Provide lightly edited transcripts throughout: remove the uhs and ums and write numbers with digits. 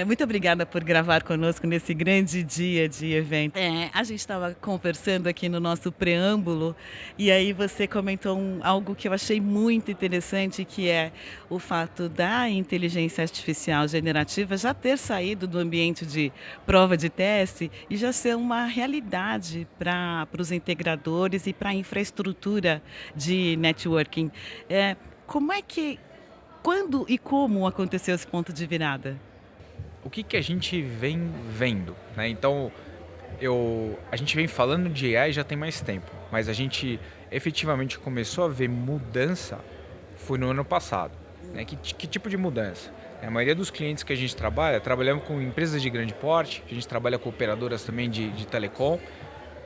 Muito obrigada por gravar conosco nesse grande dia de evento. A gente estava conversando aqui no nosso preâmbulo, e aí você comentou algo que eu achei muito interessante, que é o fato da inteligência artificial generativa já ter saído do ambiente de prova de teste e já ser uma realidade para os integradores e para a infraestrutura de networking. Como é que, quando e como aconteceu esse ponto de virada? O que que a gente vem vendo, né? Então, a gente vem falando de AI já tem mais tempo, mas a gente efetivamente começou a ver mudança foi no ano passado, né? Que tipo de mudança? A maioria dos clientes que a gente trabalha, trabalhamos com empresas de grande porte, a gente trabalha com operadoras também de telecom,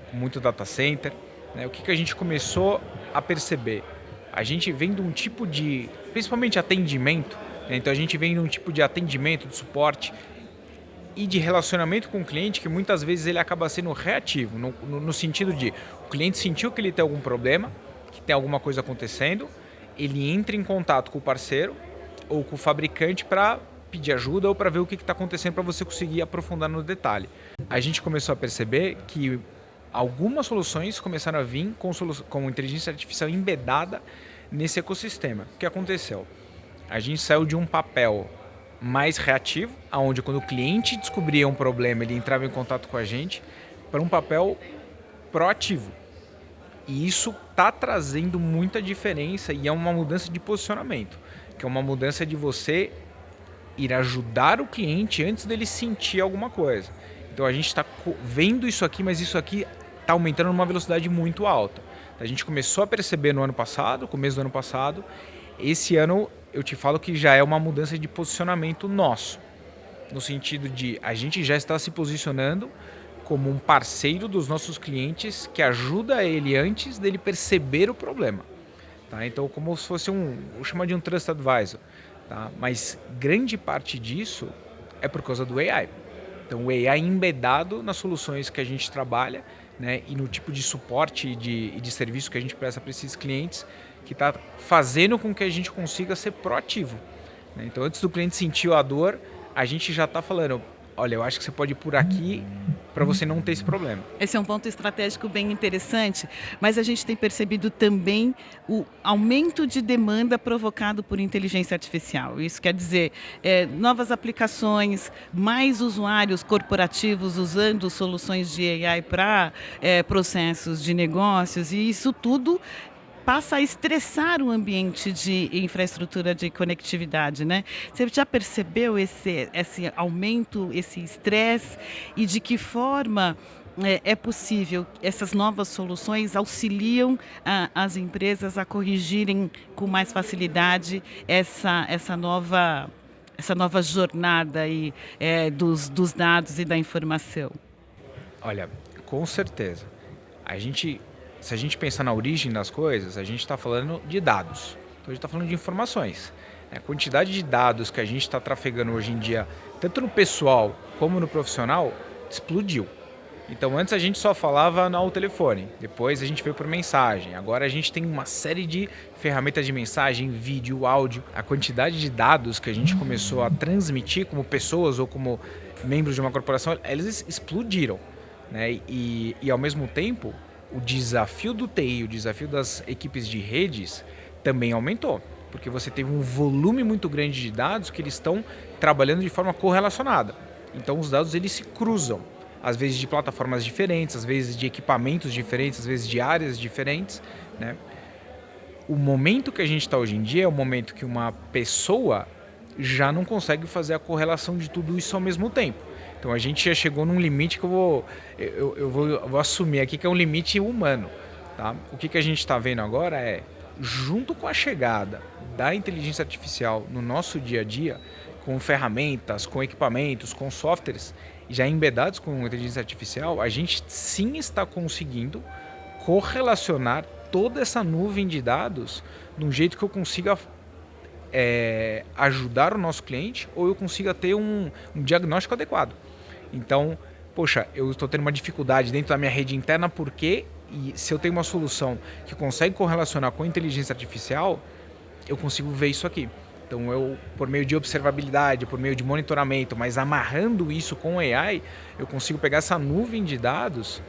com muito data center, né? O que que a gente começou a perceber? A gente vem de um tipo de, principalmente atendimento, né? Então a gente vem de um tipo de atendimento, de suporte e de relacionamento com o cliente que muitas vezes ele acaba sendo reativo, no sentido de o cliente sentiu que ele tem algum problema, que tem alguma coisa acontecendo, ele entra em contato com o parceiro ou com o fabricante para pedir ajuda ou para ver o que está acontecendo para você conseguir aprofundar no detalhe. A gente começou a perceber que algumas soluções começaram a vir com inteligência artificial embedada nesse ecossistema. O que aconteceu? A gente saiu de um papel mais reativo, aonde quando o cliente descobria um problema, ele entrava em contato com a gente, para um papel proativo. E isso está trazendo muita diferença e é uma mudança de posicionamento, que é uma mudança de você ir ajudar o cliente antes dele sentir alguma coisa. Então a gente está vendo isso aqui, mas isso aqui está aumentando numa velocidade muito alta. A gente começou a perceber no ano passado, começo do ano passado. Esse ano eu te falo que já é uma mudança de posicionamento nosso, no sentido de a gente já está se posicionando como um parceiro dos nossos clientes que ajuda ele antes dele perceber o problema. Tá? Então, como se fosse vou chamar de um Trust Advisor. Tá? Mas grande parte disso é por causa do AI. Então, o AI é embedado nas soluções que a gente trabalha, né, e no tipo de suporte e de serviço que a gente presta para esses clientes, que está fazendo com que a gente consiga ser proativo. Né? Então, antes do cliente sentir a dor, a gente já está falando, olha, eu acho que você pode ir por aqui para você não ter esse problema. Esse é um ponto estratégico bem interessante, mas a gente tem percebido também o aumento de demanda provocado por inteligência artificial. Isso quer dizer, novas aplicações, mais usuários corporativos usando soluções de AI para processos de negócios, e isso tudo passa a estressar o ambiente de infraestrutura de conectividade, né? Você já percebeu esse aumento, esse estresse, e de que forma é possível essas novas soluções auxiliam as empresas a corrigirem com mais facilidade essa nova jornada aí, dos dados e da informação? Olha, com certeza. A gente, se a gente pensar na origem das coisas, a gente está falando de dados. Então a gente está falando de informações. A quantidade de dados que a gente está trafegando hoje em dia, tanto no pessoal como no profissional, explodiu. Então antes a gente só falava no telefone, depois a gente veio por mensagem. Agora a gente tem uma série de ferramentas de mensagem, vídeo, áudio. A quantidade de dados que a gente começou a transmitir como pessoas ou como membros de uma corporação, eles explodiram. Né? E ao mesmo tempo, o desafio do TI, o desafio das equipes de redes também aumentou, porque você teve um volume muito grande de dados que eles estão trabalhando de forma correlacionada. Então os dados eles se cruzam, às vezes de plataformas diferentes, às vezes de equipamentos diferentes, às vezes de áreas diferentes. Né? O momento que a gente está hoje em dia é o momento que uma pessoa já não consegue fazer a correlação de tudo isso ao mesmo tempo. Então a gente já chegou num limite que eu vou assumir aqui que é um limite humano. Tá? O que a gente está vendo agora é, junto com a chegada da inteligência artificial no nosso dia a dia, com ferramentas, com equipamentos, com softwares já embedados com inteligência artificial, a gente sim está conseguindo correlacionar toda essa nuvem de dados de um jeito que eu consiga ajudar o nosso cliente ou eu consiga ter um diagnóstico adequado. Então, poxa, eu estou tendo uma dificuldade dentro da minha rede interna porque, e se eu tenho uma solução que consegue correlacionar com a inteligência artificial, eu consigo ver isso aqui. Então eu, por meio de observabilidade, por meio de monitoramento, mas amarrando isso com o AI, eu consigo pegar essa nuvem de dados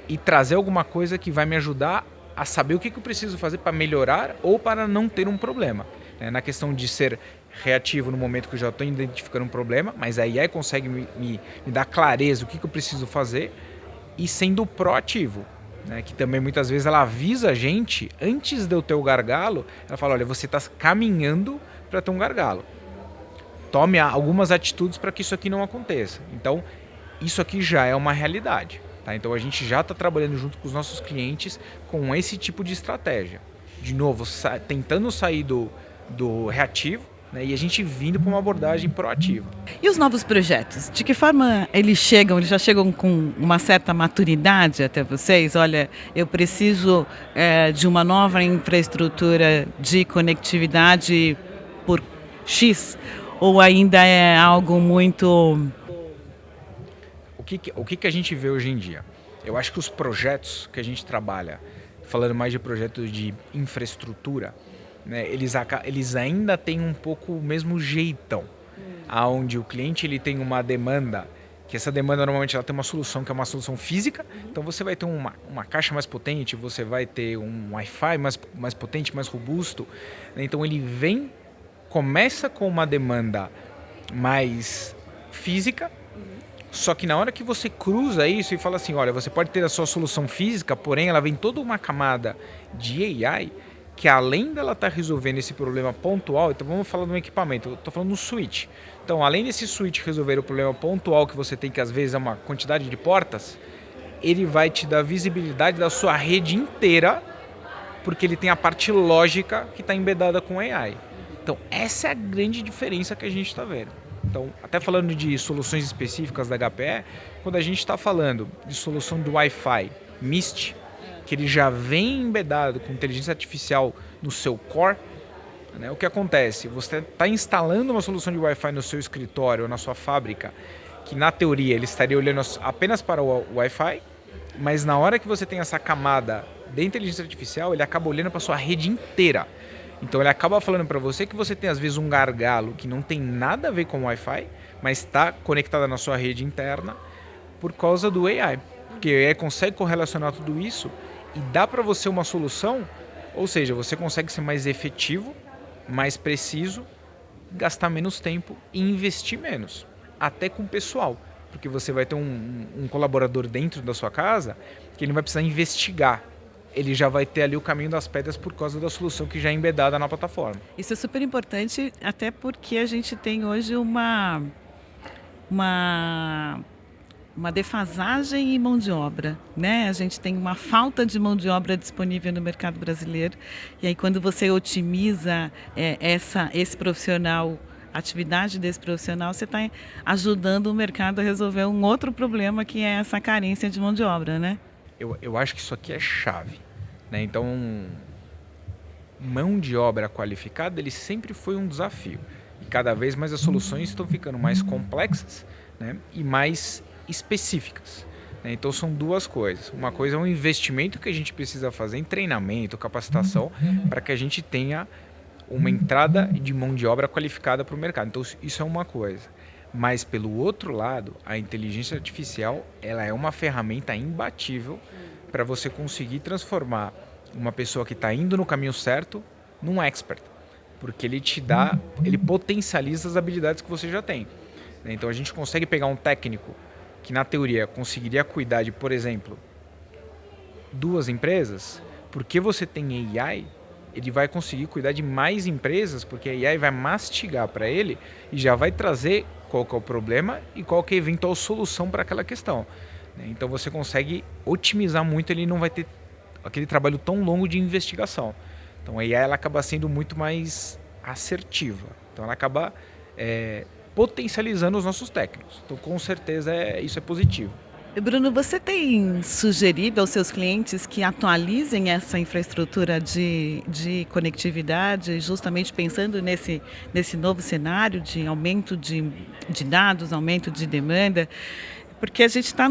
e trazer alguma coisa que vai me ajudar a saber o que eu preciso fazer para melhorar ou para não ter um problema. Na questão de ser reativo no momento que eu já estou identificando um problema, mas a AI consegue me dar clareza o que eu preciso fazer, e sendo proativo, né? Que também muitas vezes ela avisa a gente antes de eu ter o gargalo. Ela fala, olha, você está caminhando para ter um gargalo, tome algumas atitudes para que isso aqui não aconteça. Então isso aqui já é uma realidade, tá? Então a gente já está trabalhando junto com os nossos clientes com esse tipo de estratégia, de novo tentando sair do reativo, né? E a gente vindo para uma abordagem proativa. E os novos projetos? De que forma eles chegam? Eles já chegam com uma certa maturidade até vocês? Olha, eu preciso de uma nova infraestrutura de conectividade por X? Ou ainda é algo muito... O que a gente vê hoje em dia? Eu acho que os projetos que a gente trabalha, falando mais de projetos de infraestrutura, né, eles ainda têm um pouco o mesmo jeitão, aonde o cliente ele tem uma demanda, que essa demanda normalmente ela tem uma solução que é uma solução física. Então você vai ter uma caixa mais potente, você vai ter um Wi-Fi mais potente, mais robusto, né? Então ele começa com uma demanda mais física, só que na hora que você cruza isso e fala assim, olha, você pode ter a sua solução física, porém ela vem toda uma camada de AI, que além dela estar resolvendo esse problema pontual, então vamos falar de um equipamento, eu estou falando do switch. Então, além desse switch resolver o problema pontual que você tem, que às vezes é uma quantidade de portas, ele vai te dar visibilidade da sua rede inteira, porque ele tem a parte lógica que está embedada com AI. Então, essa é a grande diferença que a gente está vendo. Então, até falando de soluções específicas da HPE, quando a gente está falando de solução do Wi-Fi Mist, que ele já vem embedado com inteligência artificial no seu core, né? O que acontece? Você está instalando uma solução de Wi-Fi no seu escritório ou na sua fábrica, que na teoria ele estaria olhando apenas para o Wi-Fi, mas na hora que você tem essa camada de inteligência artificial, ele acaba olhando para a sua rede inteira. Então ele acaba falando para você que você tem às vezes um gargalo que não tem nada a ver com o Wi-Fi, mas está conectado na sua rede interna por causa do AI. Porque o AI consegue correlacionar tudo isso e dá para você uma solução, ou seja, você consegue ser mais efetivo, mais preciso, gastar menos tempo e investir menos, até com o pessoal. Porque você vai ter um colaborador dentro da sua casa que ele não vai precisar investigar. Ele já vai ter ali o caminho das pedras por causa da solução que já é embedada na plataforma. Isso é super importante, até porque a gente tem hoje uma defasagem em mão de obra, né? A gente tem uma falta de mão de obra disponível no mercado brasileiro. E aí quando você otimiza esse profissional, a atividade desse profissional, você está ajudando o mercado a resolver um outro problema, que é essa carência de mão de obra, né? Eu acho que isso aqui é chave, né? Então, mão de obra qualificada, ele sempre foi um desafio. E cada vez mais as soluções estão ficando mais complexas, né? E mais específicas, né? Então são duas coisas. Uma coisa é um investimento que a gente precisa fazer em treinamento, capacitação, para que a gente tenha uma entrada de mão de obra qualificada para o mercado. Então isso é uma coisa. Mas pelo outro lado, a inteligência artificial, ela é uma ferramenta imbatível para você conseguir transformar uma pessoa que está indo no caminho certo num expert, porque ele potencializa as habilidades que você já tem. Então a gente consegue pegar um técnico que na teoria conseguiria cuidar de, por exemplo, 2 empresas, porque você tem AI, ele vai conseguir cuidar de mais empresas, porque a AI vai mastigar para ele e já vai trazer qual que é o problema e qual que é a eventual solução para aquela questão. Então você consegue otimizar muito, ele não vai ter aquele trabalho tão longo de investigação. Então a AI ela acaba sendo muito mais assertiva. Então ela acaba potencializando os nossos técnicos. Então com certeza isso é positivo. Bruno, você tem sugerido aos seus clientes que atualizem essa infraestrutura de conectividade, justamente pensando nesse novo cenário de aumento de dados, aumento de demanda? Porque a gente está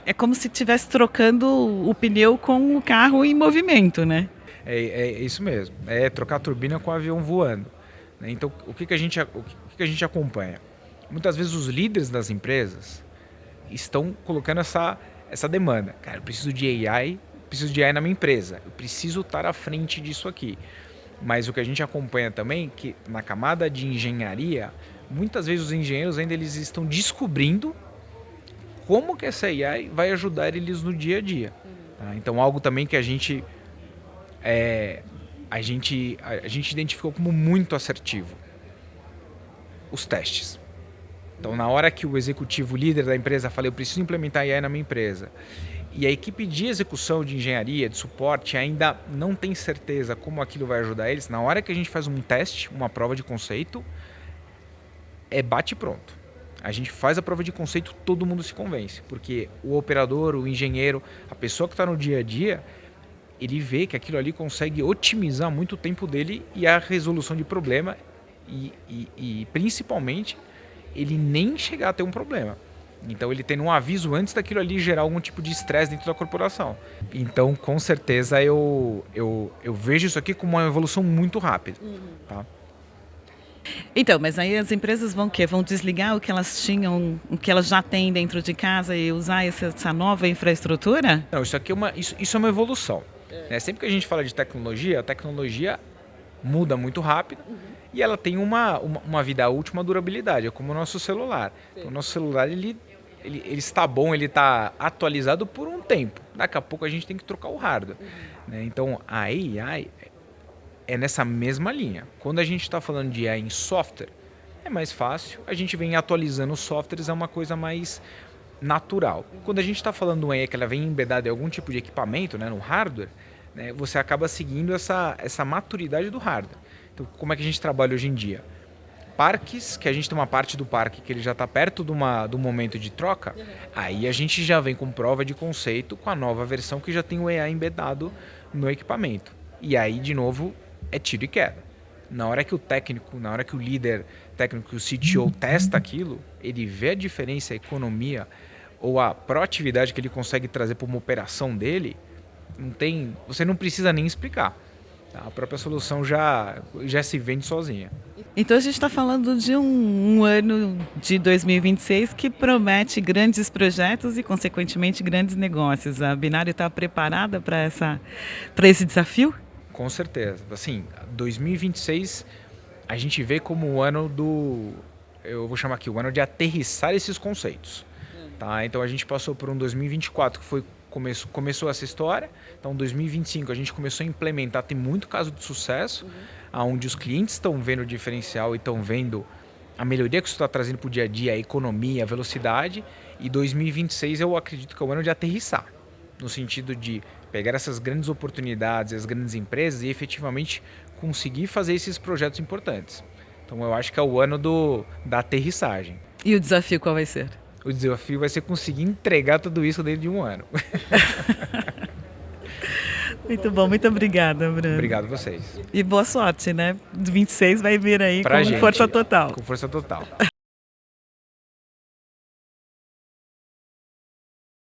é como se estivesse trocando o pneu com o carro em movimento, né? É isso mesmo. É trocar a turbina com o avião voando. né? Então, o que a gente acompanha? Muitas vezes os líderes das empresas estão colocando essa demanda. Cara, eu preciso de AI, preciso de AI na minha empresa. Eu preciso estar à frente disso aqui. Mas o que a gente acompanha também, que na camada de engenharia, muitas vezes os engenheiros ainda eles estão descobrindo como que essa AI vai ajudar eles no dia a dia. Tá? Então, algo também que a gente identificou como muito assertivo: os testes. Então, na hora que o executivo líder da empresa fala, eu preciso implementar AI na minha empresa, e a equipe de execução de engenharia, de suporte, ainda não tem certeza como aquilo vai ajudar eles, na hora que a gente faz um teste, uma prova de conceito, bate pronto. A gente faz a prova de conceito, todo mundo se convence, porque o operador, o engenheiro, a pessoa que está no dia a dia, ele vê que aquilo ali consegue otimizar muito o tempo dele e a resolução de problema e principalmente ele nem chegar a ter um problema. Então ele tem um aviso antes daquilo ali gerar algum tipo de estresse dentro da corporação. Então, com certeza, eu vejo isso aqui como uma evolução muito rápida. Tá? Então, mas aí as empresas vão o quê? Vão desligar o que elas tinham, o que elas já têm dentro de casa e usar essa nova infraestrutura? Não, isso aqui isso é uma evolução. Né? Sempre que a gente fala de tecnologia, a tecnologia muda muito rápido e ela tem uma vida útil, uma durabilidade. É como o nosso celular. O nosso celular ele está bom, ele está atualizado por um tempo. Daqui a pouco a gente tem que trocar o hardware. Né? Então a AI é nessa mesma linha. Quando a gente está falando de AI em software, é mais fácil. A gente vem atualizando os softwares, é uma coisa mais natural. Quando a gente está falando de uma AI que ela vem embedada em algum tipo de equipamento, né, no hardware, né, você acaba seguindo essa maturidade do hardware. Então, como é que a gente trabalha hoje em dia? Parques, que a gente tem uma parte do parque que ele já está perto do momento de troca, aí a gente já vem com prova de conceito com a nova versão que já tem o AI embedado no equipamento. E aí, de novo, é tiro e queda. Na hora que o técnico, na hora que o líder técnico, o CTO testa aquilo, ele vê a diferença, a economia ou a proatividade que ele consegue trazer para uma operação dele, você não precisa nem explicar. Tá? A própria solução já se vende sozinha. Então a gente está falando de um ano de 2026 que promete grandes projetos e, consequentemente, grandes negócios. A Binário está preparada para esse desafio? Com certeza. Assim, 2026 a gente vê como o ano eu vou chamar aqui, o ano de aterrissar esses conceitos. Tá? Então a gente passou por um 2024 que começou essa história. Então 2025 a gente começou a implementar, tem muito caso de sucesso, onde os clientes estão vendo o diferencial e estão vendo a melhoria que isso está trazendo para o dia a dia, a economia, a velocidade. E 2026 eu acredito que é o ano de aterrissar, no sentido de pegar essas grandes oportunidades, as grandes empresas e efetivamente conseguir fazer esses projetos importantes. Então eu acho que é o ano da aterrissagem. E o desafio qual vai ser? O desafio vai ser conseguir entregar tudo isso dentro de um ano. Muito bom, muito obrigada, Bruno. Obrigado a vocês. E boa sorte, né? 26 vai vir aí Pra com gente, força total. Com força total.